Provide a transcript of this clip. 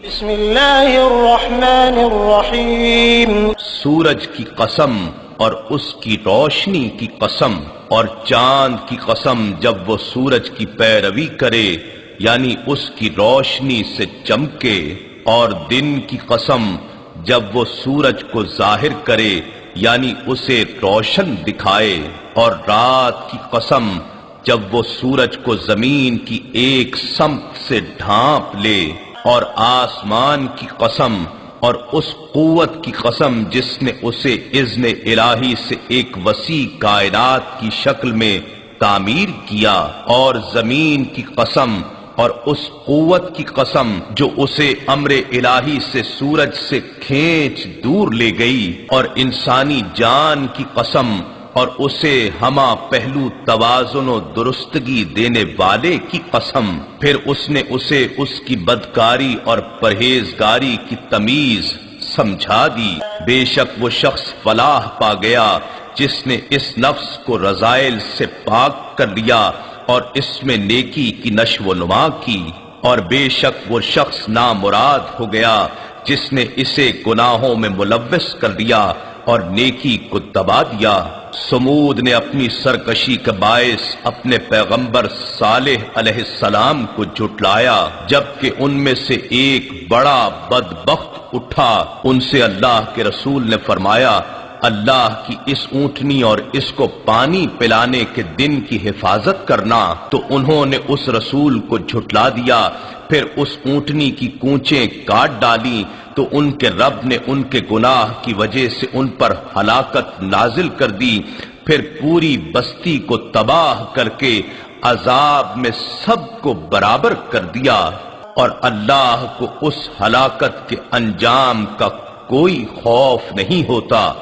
بسم اللہ الرحمن الرحیم۔ سورج کی قسم اور اس کی روشنی کی قسم، اور چاند کی قسم جب وہ سورج کی پیروی کرے یعنی اس کی روشنی سے چمکے، اور دن کی قسم جب وہ سورج کو ظاہر کرے یعنی اسے روشن دکھائے، اور رات کی قسم جب وہ سورج کو زمین کی ایک سمت سے ڈھانپ لے، اور آسمان کی قسم اور اس قوت کی قسم جس نے اسے اذن الہی سے ایک وسیع کائنات کی شکل میں تعمیر کیا، اور زمین کی قسم اور اس قوت کی قسم جو اسے امر الہی سے سورج سے کھینچ دور لے گئی، اور انسانی جان کی قسم اور اسے ہمہ پہلو توازن و درستگی دینے والے کی قسم۔ پھر اس نے اسے اس کی بدکاری اور پرہیزگاری کی تمیز سمجھا دی۔ بے شک وہ شخص فلاح پا گیا جس نے اس نفس کو رذائل سے پاک کر لیا اور اس میں نیکی کی نشو و نما کی، اور بے شک وہ شخص نامراد ہو گیا جس نے اسے گناہوں میں ملوث کر دیا اور نیکی کو دبا دیا۔ سمود نے اپنی سرکشی کا باعث اپنے پیغمبر صالح علیہ السلام کو جھٹلایا، جبکہ ان میں سے ایک بڑا بدبخت اٹھا۔ ان سے اللہ کے رسول نے فرمایا، اللہ کی اس اونٹنی اور اس کو پانی پلانے کے دن کی حفاظت کرنا، تو انہوں نے اس رسول کو جھٹلا دیا۔ پھر اس اونٹنی کی کونچیں کاٹ ڈالی تو ان کے رب نے ان کے گناہ کی وجہ سے ان پر ہلاکت نازل کر دی، پھر پوری بستی کو تباہ کر کے عذاب میں سب کو برابر کر دیا، اور اللہ کو اس ہلاکت کے انجام کا کوئی خوف نہیں ہوتا۔